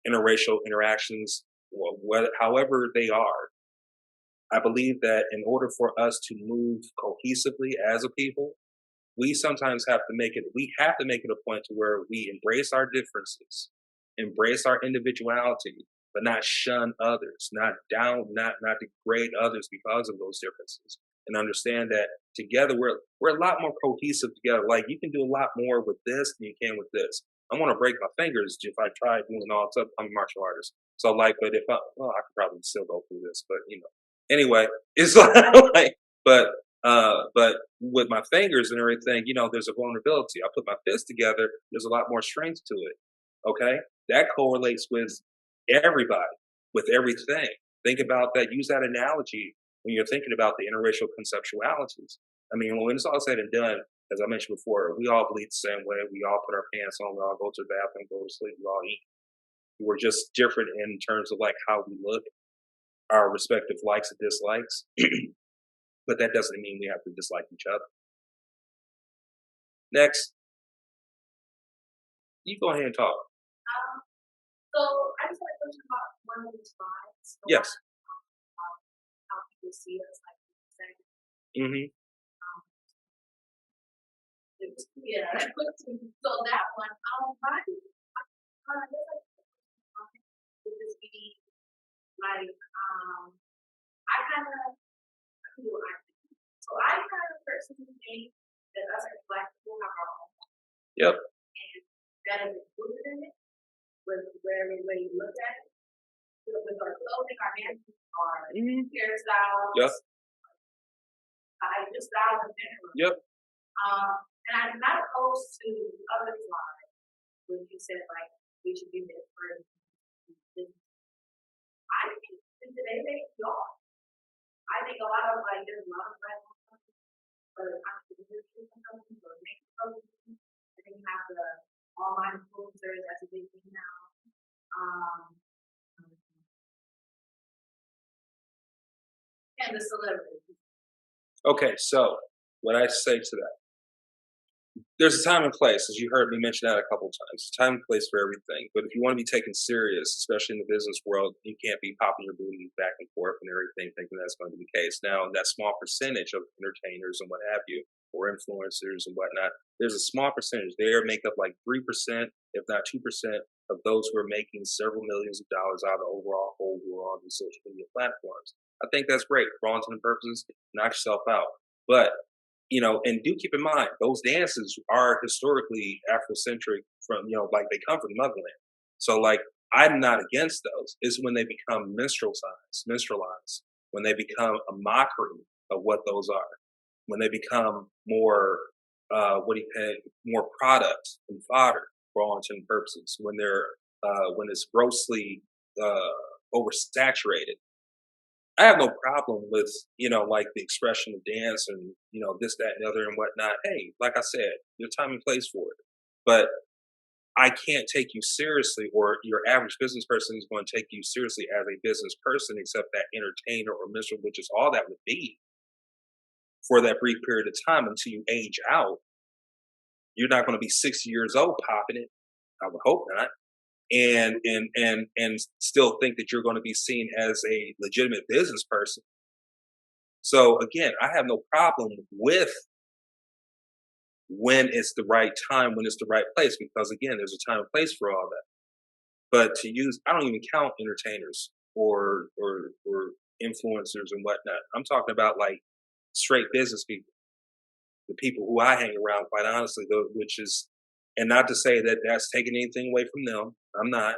interracial interactions, however they are, I believe that in order for us to move cohesively as a people, we have to make it a point to where we embrace our differences, embrace our individuality, but not shun others, not degrade others because of those differences. And understand that together we're a lot more cohesive together. Like you can do a lot more with this than you can with this. I'm gonna break my fingers if I try doing all stuff. I'm a martial artist. So like, but if I could probably still go through this, but anyway, it's like, but with my fingers and everything, there's a vulnerability. I put my fist together, there's a lot more strength to it. Okay, that correlates with everybody, with everything. Think about that. Use that analogy when you're thinking about the interracial conceptualities. I mean, when it's all said and done, as I mentioned before, we all bleed the same way. We all put our pants on. We all go to the bathroom, go to sleep. We all eat. We're just different in terms of like how we look, our respective likes and dislikes. But that doesn't mean we have to dislike each other. Next, you go ahead and talk. So I just had a question about one of these tribes. Yes. How people see us, like you said. Mm-hmm. Yeah. So that one, why do I guess like would this be like I kind of do what I think. So I kind of personally think that us as black people have our own, Yep. and that is included in it with whatever way you look at it. With our clothing, our manners, our hairstyles, Yep. just style in general. Yep. And I'm not opposed to other slides when you said like we should be different. I think in today's age, we are. I think a lot of like there's a lot of black but entrepreneurship companies or makeup companies. I think you have the online influencers, that's a big thing now. And the celebrities. Okay, so what I say to that, there's a time and place, as you heard me mention that a couple of times. Time and place for everything. But if you want to be taken serious, especially in the business world, you can't be popping your booty back and forth and everything, thinking that's going to be the case. Now, that small percentage of entertainers and what have you, or influencers and whatnot, there's a small percentage. They make up like 3%, if not 2%, of those who are making several millions of dollars out of the overall whole world on these social media platforms. I think that's great. For all intents and purposes, knock yourself out. But and do keep in mind those dances are historically Afrocentric from like they come from the motherland. So like I'm not against those. It's when they become minstrelized, when they become a mockery of what those are, when they become more more product and fodder for all intents and purposes, when it's grossly oversaturated. I have no problem with, like the expression of dance and, this, that, and the other and whatnot. Hey, like I said, there's time and place for it. But I can't take you seriously, or your average business person is going to take you seriously as a business person, except that entertainer or minstrel, which is all that would be for that brief period of time until you age out. You're not going to be 60 years old popping it. I would hope not. And still think that you're going to be seen as a legitimate business person. So again, I have no problem with when it's the right time, when it's the right place, because again, there's a time and place for all that. But to use, I don't even count entertainers or influencers and whatnot. I'm talking about like straight business people, the people who I hang around, quite honestly, though, which is, and not to say that that's taking anything away from them. I'm not,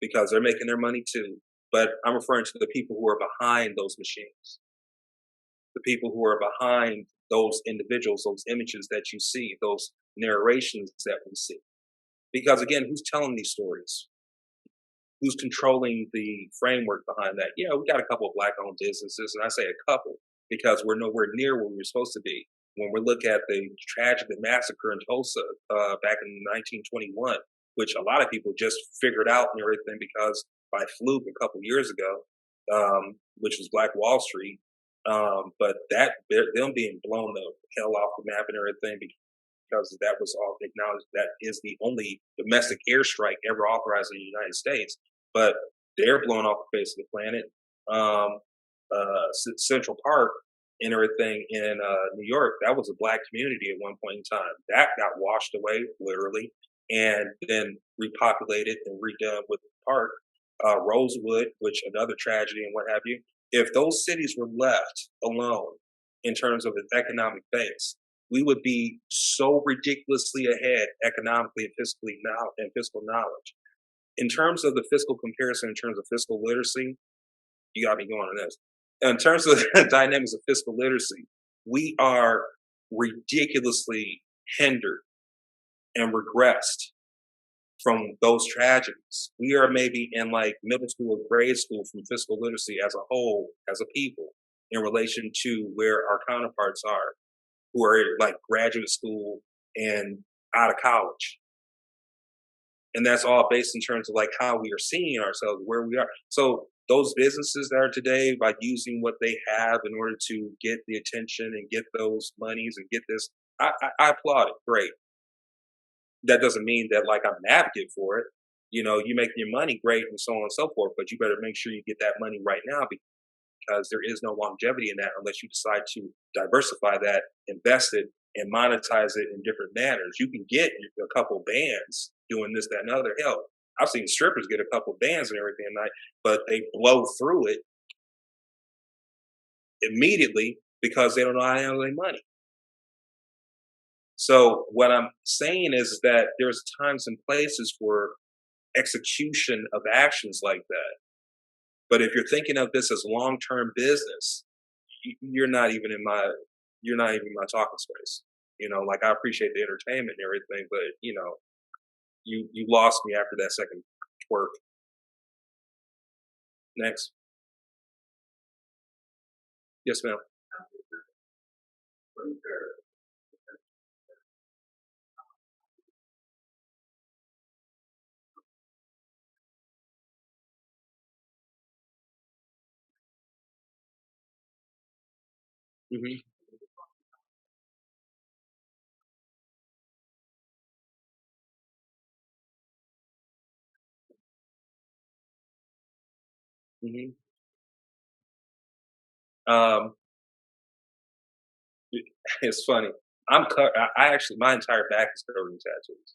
because they're making their money too. But I'm referring to the people who are behind those machines, the people who are behind those individuals, those images that you see, those narrations that we see. Because again, who's telling these stories? Who's controlling the framework behind that? Yeah, we got a couple of black-owned businesses, and I say a couple because we're nowhere near where we're supposed to be. When we look at the tragic massacre in Tulsa back in 1921, which a lot of people just figured out and everything because by fluke a couple years ago, which was Black Wall Street. But that them being blown the hell off the map and everything because that was all acknowledged. That is the only domestic airstrike ever authorized in the United States. But they're blown off the face of the planet. Central Park and everything in New York, that was a black community at one point in time. That got washed away, literally, and then repopulated and redone with the park. Rosewood, which another tragedy and what have you. If those cities were left alone in terms of its economic base, we would be so ridiculously ahead economically and fiscally now and fiscal knowledge. In terms of the fiscal comparison, in terms of fiscal literacy, you got me going on this. In terms of the dynamics of fiscal literacy, we are ridiculously hindered and regressed from those tragedies. We are maybe in like middle school or grade school from fiscal literacy as a whole, as a people, in relation to where our counterparts are, who are like graduate school and out of college. And that's all based in terms of like how we are seeing ourselves, where we are. So those businesses that are today, by using what they have in order to get the attention and get those monies and get this, I applaud it. Great. That doesn't mean that like I'm an advocate for it. You know, you make your money, great, and so on and so forth. But you better make sure you get that money right now because there is no longevity in that unless you decide to diversify that, invest it, and monetize it in different manners. You can get a couple bands doing this, that, and other. Hell, I've seen strippers get a couple bands and everything at night, but they blow through it immediately because they don't know how to handle their money. So what I'm saying is that there's times and places for execution of actions like that. But if you're thinking of this as long-term business, you're not even in my talking space. You know, like I appreciate the entertainment and everything, but you know, you lost me after that second twerk. Next. Yes, ma'am. Hmm. Hmm. Um, it's funny. I actually, my entire back is covered in tattoos.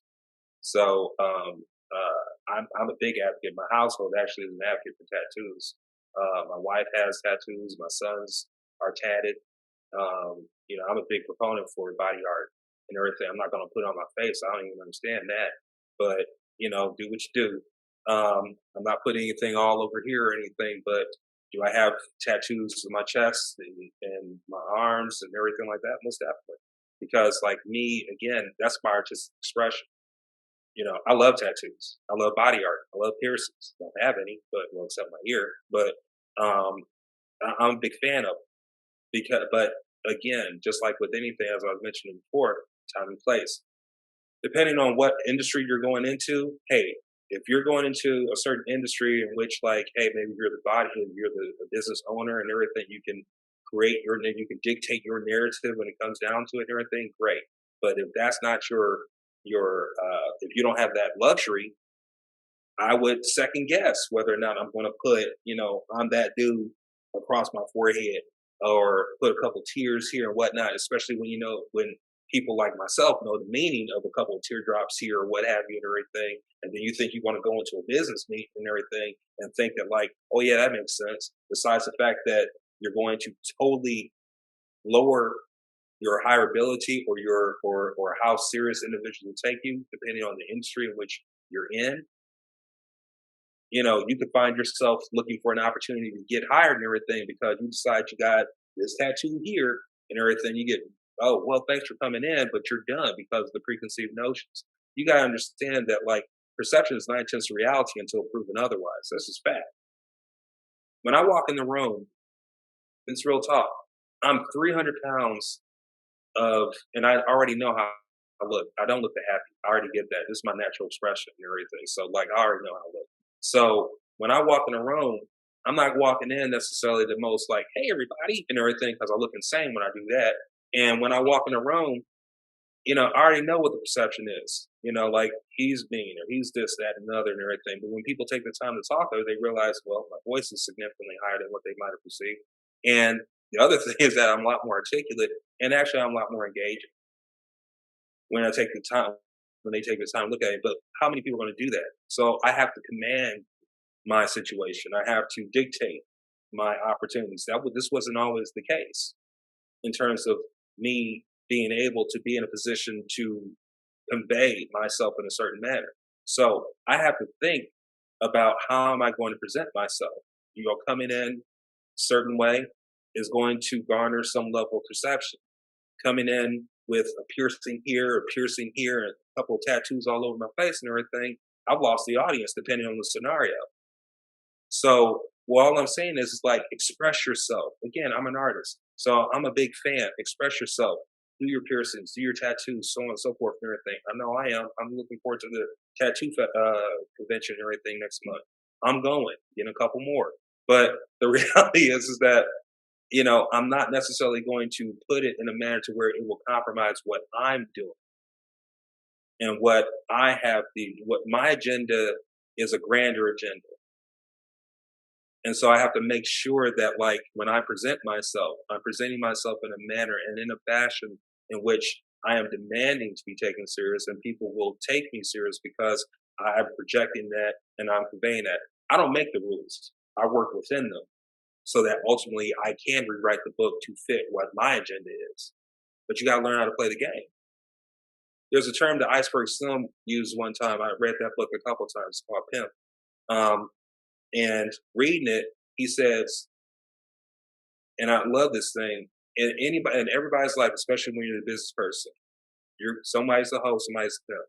So I'm a big advocate. My household actually is an advocate for tattoos. My wife has tattoos. My sons are tatted. You know, I'm a big proponent for body art and everything. I'm not going to put it on my face. I don't even understand that. But you know, do what you do. I'm not putting anything all over here or anything. But do I have tattoos on my chest and my arms and everything like that? Most definitely. Because like me, again, that's my artistic expression. You know, I love tattoos. I love body art. I love piercings. Don't have any, but well, except my ear. But um, I'm a big fan of them because. But again, just like with anything, as I was mentioning before, time and place. Depending on what industry you're going into, hey, if you're going into a certain industry in which, like, hey, maybe you're the body, you're the business owner and everything, you can create you can dictate your narrative when it comes down to it and everything. Great, but if that's not if you don't have that luxury, I would second guess whether or not I'm going to put, you know, I'm that dude across my forehead or put a couple tears here and whatnot, especially when, you know, when people like myself know the meaning of a couple of teardrops here or what have you and everything. And then you think you want to go into a business meeting and everything and think that like, oh yeah, that makes sense. Besides the fact that you're going to totally lower your hireability or or how serious individuals will take you, depending on the industry in which you're in. You could find yourself looking for an opportunity to get hired and everything because you decide you got this tattoo here and everything. You get, oh, well, thanks for coming in, but you're done because of the preconceived notions. You got to understand that, like, perception is 9/10 of reality until proven otherwise. That's just fact. When I walk in the room, it's real talk. I'm 300 pounds and I already know how I look. I don't look that happy. I already get that. This is my natural expression and everything. So, like, I already know how I look. So when I walk in a room, I'm not walking in necessarily the most like, hey, everybody, and everything, because I look insane when I do that. And when I walk in a room, I already know what the perception is. Like he's mean or he's this, that, and the other, and everything. But when people take the time to talk, though, they realize, well, my voice is significantly higher than what they might have perceived. And the other thing is that I'm a lot more articulate, and actually, I'm a lot more engaging when I take the time. When they take the time to look at it, but how many people are going to do that? So I have to command my situation. I have to dictate my opportunities. This wasn't always the case in terms of me being able to be in a position to convey myself in a certain manner. So I have to think about how am I going to present myself. Coming in a certain way is going to garner some level of perception. Coming in with a piercing here, and a couple of tattoos all over my face and everything, I've lost the audience depending on the scenario. So, well, all I'm saying is like express yourself. Again, I'm an artist, so I'm a big fan. Express yourself. Do your piercings, do your tattoos, so on and so forth, and everything. I know I am. I'm looking forward to the convention and everything next month. I'm going, get a couple more. But the reality is that I'm not necessarily going to put it in a manner to where it will compromise what I'm doing and what my agenda is a grander agenda. And so I have to make sure that, like, when I present myself, I'm presenting myself in a manner and in a fashion in which I am demanding to be taken serious and people will take me serious because I'm projecting that and I'm conveying that. I don't make the rules. I work within them so that ultimately I can rewrite the book to fit what my agenda is. But you got to learn how to play the game. There's a term that Iceberg Slim used one time. I read that book a couple times. It's called Pimp. And reading it, he says, and I love this thing, in everybody's life, especially when you're a business person, somebody's the host, somebody's the pimp.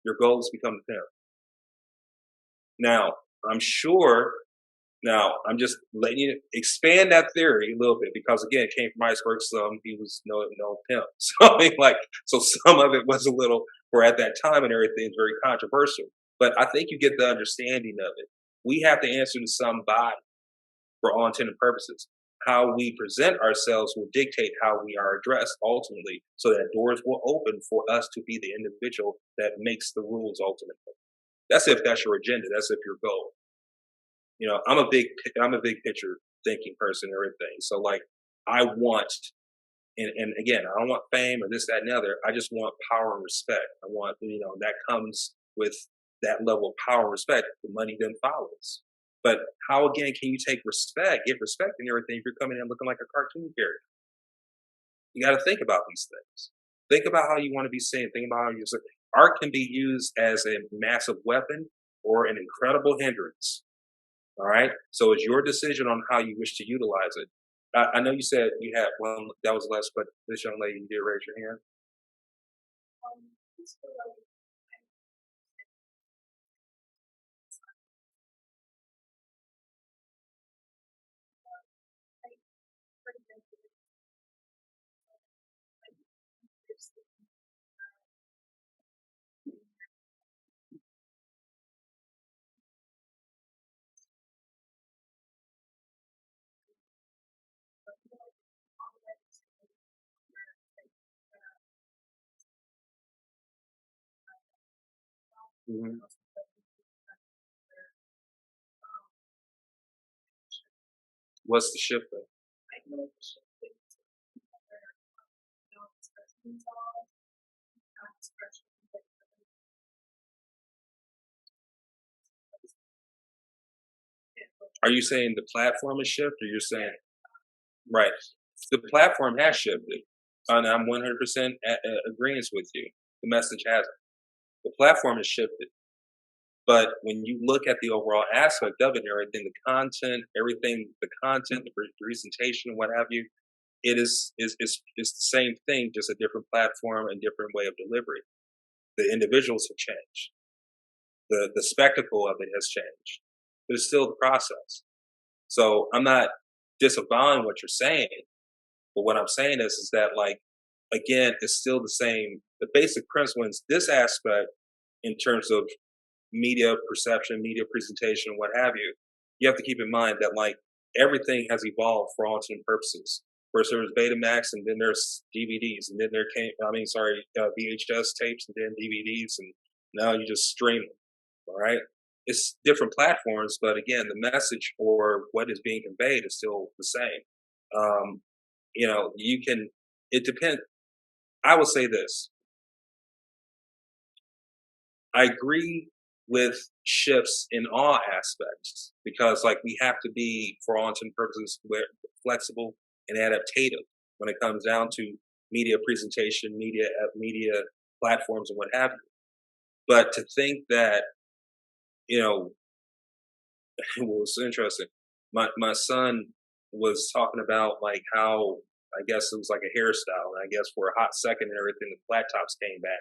Your goal is to become the pimp. Now, I'm sure. Now, I'm just letting you expand that theory a little bit because again, it came from Iceberg Slim. He was no pimp, so I mean, so some of it was a little, for at that time and everything, is very controversial. But I think you get the understanding of it. We have to answer to somebody for all intent and purposes. How we present ourselves will dictate how we are addressed ultimately, so that doors will open for us to be the individual that makes the rules ultimately. That's if that's your agenda. That's if your goal. I'm a big picture thinking person and everything. So like I want, and again, I don't want fame or this, that, and the other. I just want power and respect. I want, that comes with that level of power and respect. The money then follows. But how again can you take respect, give respect and everything if you're coming in looking like a cartoon character? You got to think about these things. Think about how you want to be seen. Think about how you art can be used as a massive weapon or an incredible hindrance. All right. So it's your decision on how you wish to utilize it. I know you said you had one that was less, but this young lady, you did raise your hand. It's still like, like, for example, like, there's Hmm. What's the shift? resolved, expression. Are you saying the platform has shifted, or you're saying right? The platform has shifted, and I'm 100% agreeance with you. The message hasn't. The platform has shifted, but when you look at the overall aspect of it and everything, the content, the presentation, what have you, it is the same thing, just a different platform and different way of delivery. The individuals have changed. The spectacle of it has changed, but it's still the process. So I'm not disavowing what you're saying, but what I'm saying is that like again, it's still the same. The basic principle in this aspect, in terms of media perception, media presentation, what have you, you have to keep in mind that like everything has evolved for all intents and purposes. First there was Betamax, and then there's DVDs, and then there came, VHS tapes, and then DVDs, and now you just stream them. All right, it's different platforms, but again, the message or what is being conveyed is still the same. You can. It depends. I will say this: I agree with shifts in all aspects because, like, we have to be, for all intents and purposes, flexible and adaptative when it comes down to media presentation, media platforms, and what have you. But to think that, you know, it was interesting. My son was talking about like how I guess it was like a hairstyle, and I guess for a hot second and everything, the flat tops came back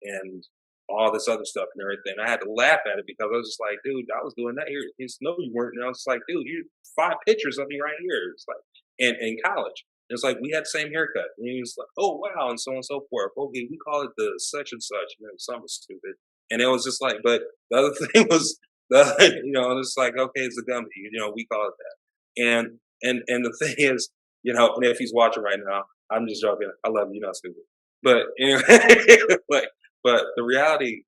and all this other stuff and everything. I had to laugh at it because I was just like, dude, I was doing that here. He's no, you weren't. And I was like, dude, you 5 pictures of me right here. It's like in college. It's like we had the same haircut. And he was like, oh wow, and so on and so forth. Okay, we call it the such and such, and it was something stupid. And it was just like, but the other thing was it's like, okay, it's a gummy, we call it that. And the thing is, and if he's watching right now, I'm just joking. I love you, you're not stupid. But anyway, but the reality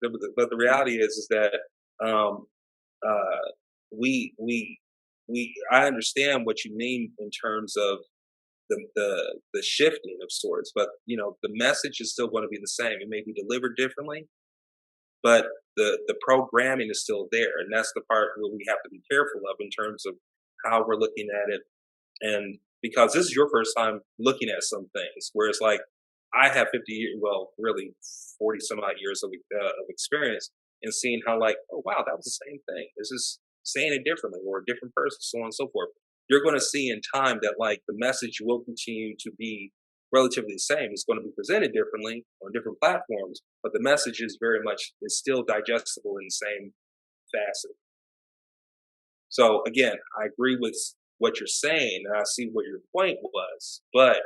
is that um, uh, we I understand what you mean in terms of the shifting of sorts, but the message is still going to be the same. It may be delivered differently, but the programming is still there, and that's the part where we have to be careful of in terms of how we're looking at it. And because this is your first time looking at some things, whereas like I have 50 years, well, really 40 some odd years of experience, and seeing how like, oh wow, that was the same thing. It's just saying it differently, or a different person, so on and so forth. You're going to see in time that like the message will continue to be relatively the same. It's going to be presented differently on different platforms, but the message is very much is still digestible in the same facet. So again, I agree with what you're saying, and I see what your point was, but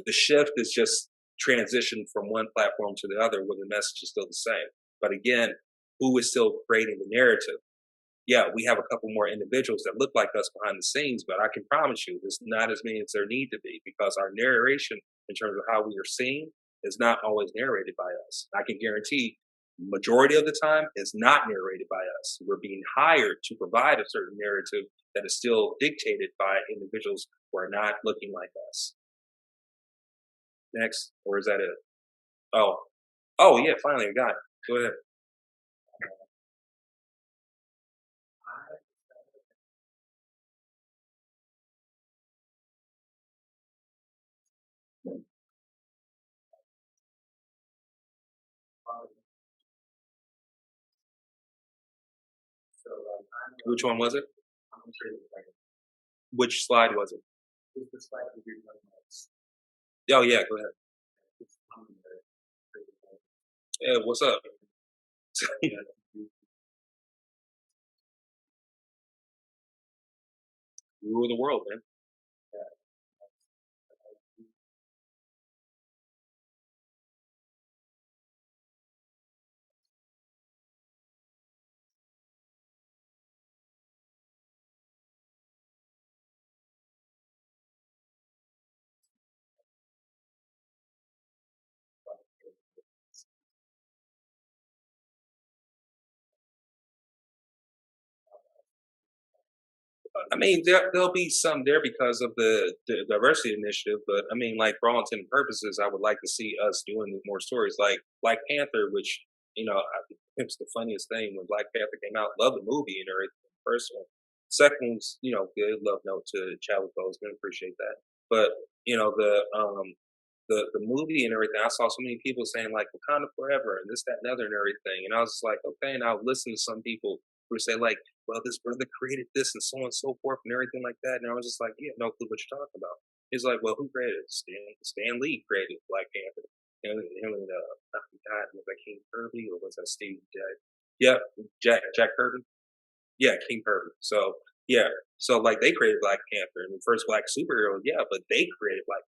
the shift is just transition from one platform to the other where the message is still the same. But again, who is still creating the narrative? Yeah, we have a couple more individuals that look like us behind the scenes, but I can promise you there's not as many as there need to be because our narration in terms of how we are seen is not always narrated by us. I can guarantee majority of the time it's not narrated by us. We're being hired to provide a certain narrative that is still dictated by individuals who are not looking like us. Next, or is that it? Oh, oh yeah, finally I got it. Go ahead. Which one was it? Which slide was it? Oh yeah, go ahead. Yeah, what's up? Rule the world, man. I mean, there'll be some there because of the diversity initiative, but I mean, like for all intents and purposes, I would like to see us doing more stories like Black Panther, which it's the funniest thing when Black Panther came out. Love the movie and everything. First one, second one's good. Love note to Chadwick Boseman, appreciate that. But the movie and everything, I saw so many people saying like Wakanda forever and this, that, and other and everything. And I was just like, okay, and I'll listen to some people who say like, well, this brother created this and so on and so forth and everything like that. And I was just like, yeah, no clue what you're talking about. He's like, well, who created it? Stan Lee created Black Panther. Him and I forgot, was that King Kirby or was that Steve Jack? Yep, Jack Kirby. Yeah, King Kirby. So yeah, so like they created Black Panther and the first black superhero, yeah, but they created like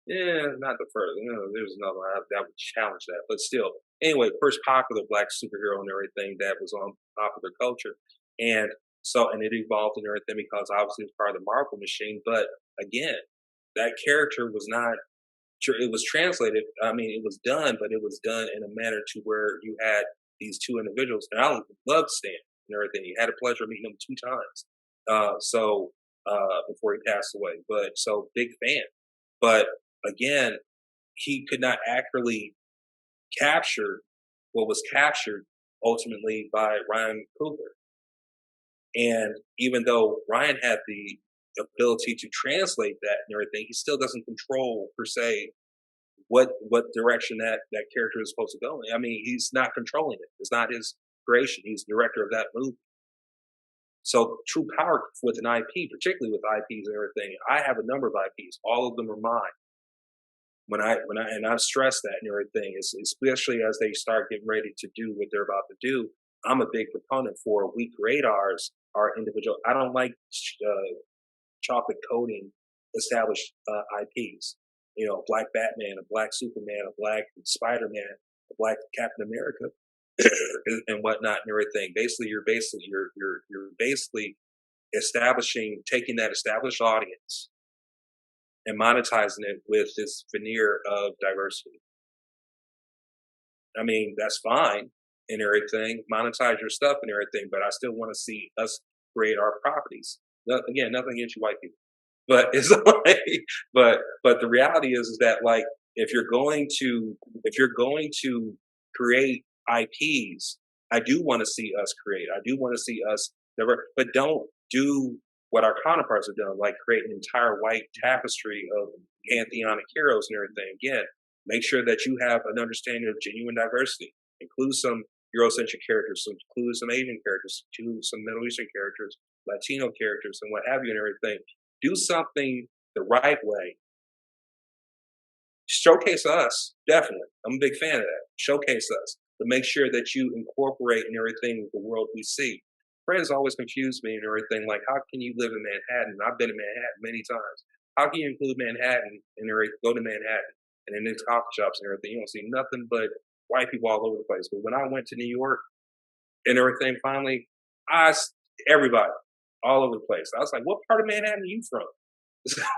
yeah, not the first. There's another one that would challenge that, but still. Anyway, first popular black superhero and everything that was on popular culture, and and it evolved and everything because obviously it's part of the Marvel machine. But again, that character was not. It was translated. I mean, it was done, but it was done in a manner to where you had these two individuals, and I loved Stan and everything. He had a pleasure of meeting him 2 times. Before he passed away, but so big fan. But again, he could not accurately capture what was captured ultimately by Ryan Coogler. And even though Ryan had the ability to translate that and everything, he still doesn't control per se what direction that character is supposed to go in. I mean, he's not controlling it. It's not his creation. He's the director of that movie. So true power with an IP, particularly with IPs and everything. I have a number of IPs. All of them are mine. And I've stressed that and everything, especially as they start getting ready to do what they're about to do. I'm a big proponent for we create our individual. I don't like chocolate coating established IPs. Black Batman, a black Superman, a black Spider Man, a black Captain America, and whatnot and everything. Basically, you're basically establishing taking that established audience and monetizing it with this veneer of diversity. I mean, that's fine and everything. Monetize your stuff and everything, but I still want to see us create our properties. Again, nothing against you white people, but it's like, but the reality is that like if you're going to create IPs, I do want to see us create. I do want to see us never, but don't do what our counterparts have done, like create an entire white tapestry of pantheonic heroes and everything. Again, make sure that you have an understanding of genuine diversity. Include some Eurocentric characters, include some Asian characters, include some Middle Eastern characters, Latino characters, and what have you, and everything. Do something the right way. Showcase us, definitely. I'm a big fan of that. Showcase us, but make sure that you incorporate and everything with the world we see. Friends always confuse me and everything. Like, how can you live in Manhattan? I've been in Manhattan many times. How can you include Manhattan and go to Manhattan and in its coffee shops and everything? You don't see nothing but white people all over the place. But when I went to New York and everything, finally, everybody all over the place. I was like, what part of Manhattan are you from?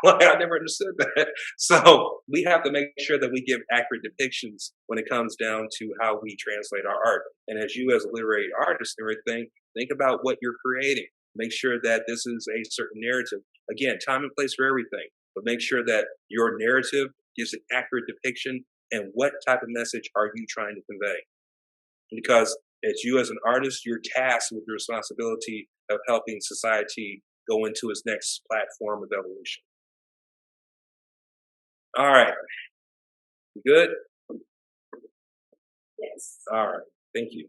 Like, I never understood that. So we have to make sure that we give accurate depictions when it comes down to how we translate our art. And as you, as a literary artist and everything, think about what you're creating. Make sure that this is a certain narrative. Again, time and place for everything, but make sure that your narrative gives an accurate depiction and what type of message are you trying to convey. Because as you, as an artist, you're tasked with the responsibility of helping society go into its next platform of evolution. All right. You good? Yes. All right. Thank you.